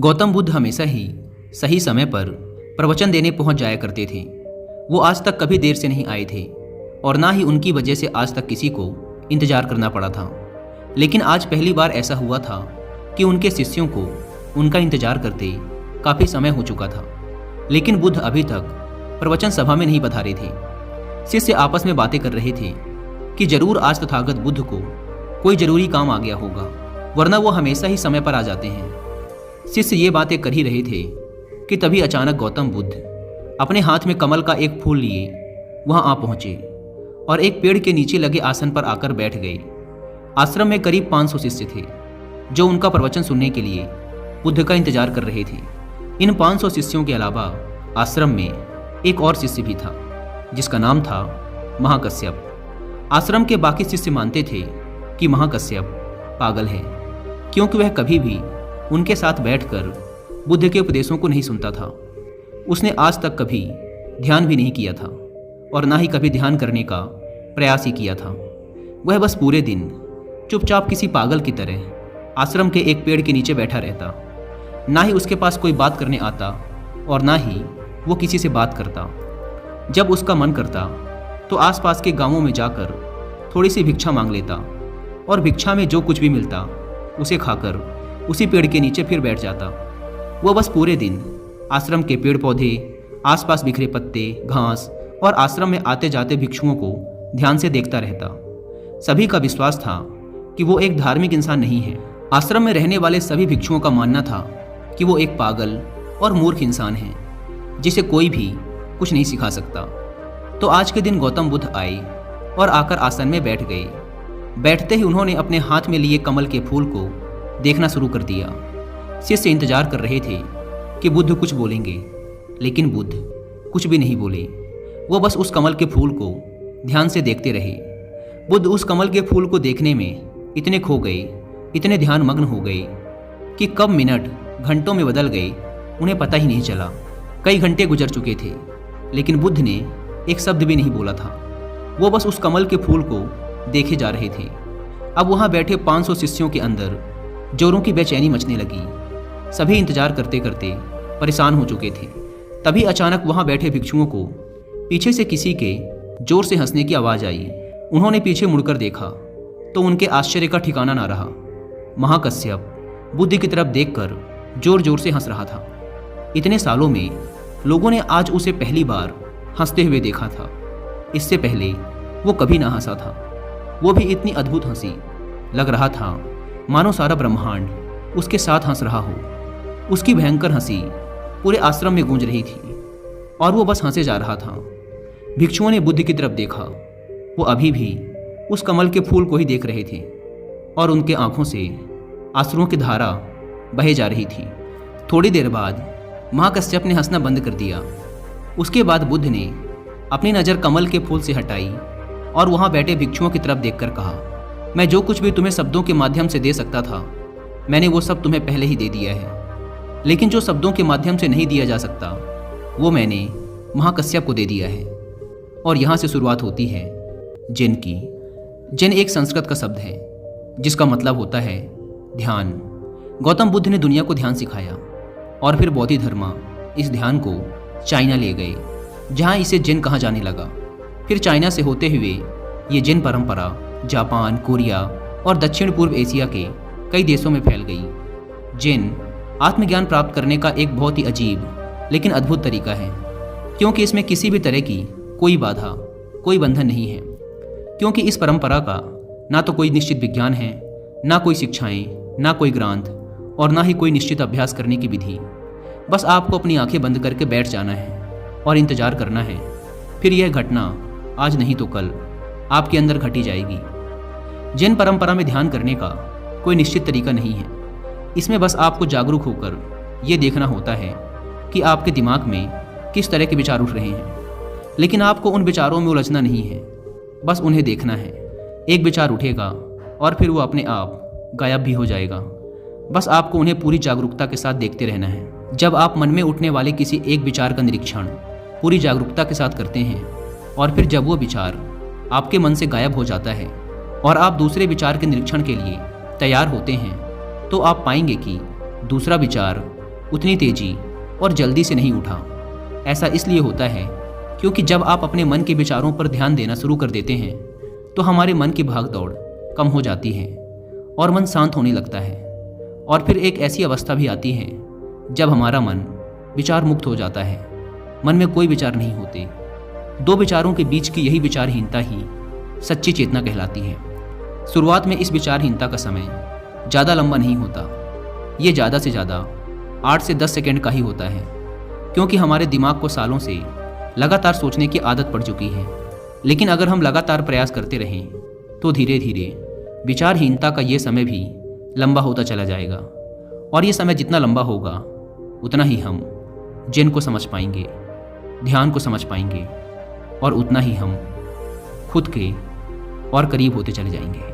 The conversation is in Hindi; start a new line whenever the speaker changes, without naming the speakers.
गौतम बुद्ध हमेशा ही सही समय पर प्रवचन देने पहुंच जाया करते थे। वो आज तक कभी देर से नहीं आए थे और ना ही उनकी वजह से आज तक किसी को इंतजार करना पड़ा था। लेकिन आज पहली बार ऐसा हुआ था कि उनके शिष्यों को उनका इंतजार करते काफ़ी समय हो चुका था, लेकिन बुद्ध अभी तक प्रवचन सभा में नहीं पधारे थे। शिष्य आपस में बातें कर रहे थे कि जरूर आज तथागत बुद्ध को कोई जरूरी काम आ गया होगा, वरना वो हमेशा ही समय पर आ जाते हैं। शिष्य ये बातें कर ही रहे थे कि तभी अचानक गौतम बुद्ध अपने हाथ में कमल का एक फूल लिए वहां आ पहुंचे और एक पेड़ के नीचे लगे आसन पर आकर बैठ गए। आश्रम में करीब 500 शिष्य थे जो उनका प्रवचन सुनने के लिए बुद्ध का इंतजार कर रहे थे। इन 500 शिष्यों के अलावा आश्रम में एक और शिष्य भी था जिसका नाम था महाकश्यप। आश्रम के बाकी शिष्य मानते थे कि महाकश्यप पागल है, क्योंकि वह कभी भी उनके साथ बैठकर बुद्ध के उपदेशों को नहीं सुनता था। उसने आज तक कभी ध्यान भी नहीं किया था और ना ही कभी ध्यान करने का प्रयास ही किया था। वह बस पूरे दिन चुपचाप किसी पागल की तरह आश्रम के एक पेड़ के नीचे बैठा रहता। ना ही उसके पास कोई बात करने आता और ना ही वो किसी से बात करता। जब उसका मन करता तो आसपास के गांवों में जाकर थोड़ी सी भिक्षा मांग लेता और भिक्षा में जो कुछ भी मिलता उसे खाकर उसी पेड़ के नीचे फिर बैठ जाता। वो बस पूरे दिन आश्रम के पेड़ पौधे, आसपास बिखरे पत्ते, घास और आश्रम में आते जाते भिक्षुओं को ध्यान से देखता रहता। सभी का विश्वास था कि वो एक धार्मिक इंसान नहीं है। आश्रम में रहने वाले सभी भिक्षुओं का मानना था कि वो एक पागल और मूर्ख इंसान है जिसे कोई भी कुछ नहीं सिखा सकता। तो आज के दिन गौतम बुद्ध आए और आकर आसन में बैठ गए। बैठते ही उन्होंने अपने हाथ में लिए कमल के फूल को देखना शुरू कर दिया। शिष्य इंतजार कर रहे थे कि बुद्ध कुछ बोलेंगे, लेकिन बुद्ध कुछ भी नहीं बोले। वो बस उस कमल के फूल को ध्यान से देखते रहे। बुद्ध उस कमल के फूल को देखने में इतने खो गए, इतने ध्यान मग्न हो गए कि कब मिनट घंटों में बदल गए उन्हें पता ही नहीं चला। कई घंटे गुजर चुके थे, लेकिन बुद्ध ने एक शब्द भी नहीं बोला था। वो बस उस कमल के फूल को देखे जा रहे थे। अब वहाँ बैठे 500 शिष्यों के अंदर जोरों की बेचैनी मचने लगी। सभी इंतजार करते करते परेशान हो चुके थे। तभी अचानक वहाँ बैठे भिक्षुओं को पीछे से किसी के जोर से हंसने की आवाज़ आई। उन्होंने पीछे मुड़कर देखा तो उनके आश्चर्य का ठिकाना ना रहा। महाकश्यप बुद्ध की तरफ देखकर जोर जोर से हंस रहा था। इतने सालों में लोगों ने आज उसे पहली बार हंसते हुए देखा था। इससे पहले वो कभी ना हंसा था। वो भी इतनी अद्भुत हंसी, लग रहा था मानो सारा ब्रह्मांड उसके साथ हंस रहा हो। उसकी भयंकर हंसी पूरे आश्रम में गूंज रही थी और वो बस हंसे जा रहा था। भिक्षुओं ने बुद्ध की तरफ देखा। वो अभी भी उस कमल के फूल को ही देख रहे थे और उनके आंखों से आंसुओं की धारा बहे जा रही थी। थोड़ी देर बाद महाकश्यप ने हंसना बंद कर दिया। उसके बाद बुद्ध ने अपनी नज़र कमल के फूल से हटाई और वहाँ बैठे भिक्षुओं की तरफ देखकर कहा, मैं जो कुछ भी तुम्हें शब्दों के माध्यम से दे सकता था, मैंने वो सब तुम्हें पहले ही दे दिया है। लेकिन जो शब्दों के माध्यम से नहीं दिया जा सकता, वो मैंने महाकश्यप को दे दिया है। और यहाँ से शुरुआत होती है जिन की। जिन एक संस्कृत का शब्द है जिसका मतलब होता है ध्यान। गौतम बुद्ध ने दुनिया को ध्यान सिखाया और फिर बौद्ध धर्म इस ध्यान को चाइना ले गए, जहाँ इसे जिन कहा जाने लगा। फिर चाइना से होते हुए ये जिन परंपरा जापान, कोरिया और दक्षिण पूर्व एशिया के कई देशों में फैल गई। जिन आत्मज्ञान प्राप्त करने का एक बहुत ही अजीब लेकिन अद्भुत तरीका है, क्योंकि इसमें किसी भी तरह की कोई बाधा, कोई बंधन नहीं है। क्योंकि इस परंपरा का ना तो कोई निश्चित विज्ञान है, ना कोई शिक्षाएं, ना कोई ग्रंथ और ना ही कोई निश्चित अभ्यास करने की विधि। बस आपको अपनी आंखें बंद करके बैठ जाना है और इंतजार करना है। फिर यह घटना आज नहीं तो कल आपके अंदर घटी जाएगी। जैन परंपरा में ध्यान करने का कोई निश्चित तरीका नहीं है। इसमें बस आपको जागरूक होकर ये देखना होता है कि आपके दिमाग में किस तरह के विचार उठ रहे हैं, लेकिन आपको उन विचारों में उलझना नहीं है। बस उन्हें देखना है। एक विचार उठेगा और फिर वो अपने आप गायब भी हो जाएगा। बस आपको उन्हें पूरी जागरूकता के साथ देखते रहना है। जब आप मन में उठने वाले किसी एक विचार का निरीक्षण पूरी जागरूकता के साथ करते हैं और फिर जब वो विचार आपके मन से गायब हो जाता है और आप दूसरे विचार के निरीक्षण के लिए तैयार होते हैं, तो आप पाएंगे कि दूसरा विचार उतनी तेजी और जल्दी से नहीं उठा। ऐसा इसलिए होता है क्योंकि जब आप अपने मन के विचारों पर ध्यान देना शुरू कर देते हैं तो हमारे मन की भाग दौड़ कम हो जाती है और मन शांत होने लगता है। और फिर एक ऐसी अवस्था भी आती है जब हमारा मन विचार मुक्त हो जाता है। मन में कोई विचार नहीं होते। दो विचारों के बीच की यही विचारहीनता ही सच्ची चेतना कहलाती है। शुरुआत में इस विचारहीनता का समय ज़्यादा लंबा नहीं होता। ये ज़्यादा से ज़्यादा 8 से 10 सेकंड का ही होता है, क्योंकि हमारे दिमाग को सालों से लगातार सोचने की आदत पड़ चुकी है। लेकिन अगर हम लगातार प्रयास करते रहें तो धीरे धीरे विचारहीनता का ये समय भी लंबा होता चला जाएगा। और ये समय जितना लंबा होगा उतना ही हम जिन को समझ पाएंगे, ध्यान को समझ पाएंगे और उतना ही हम खुद के और करीब होते चले जाएंगे।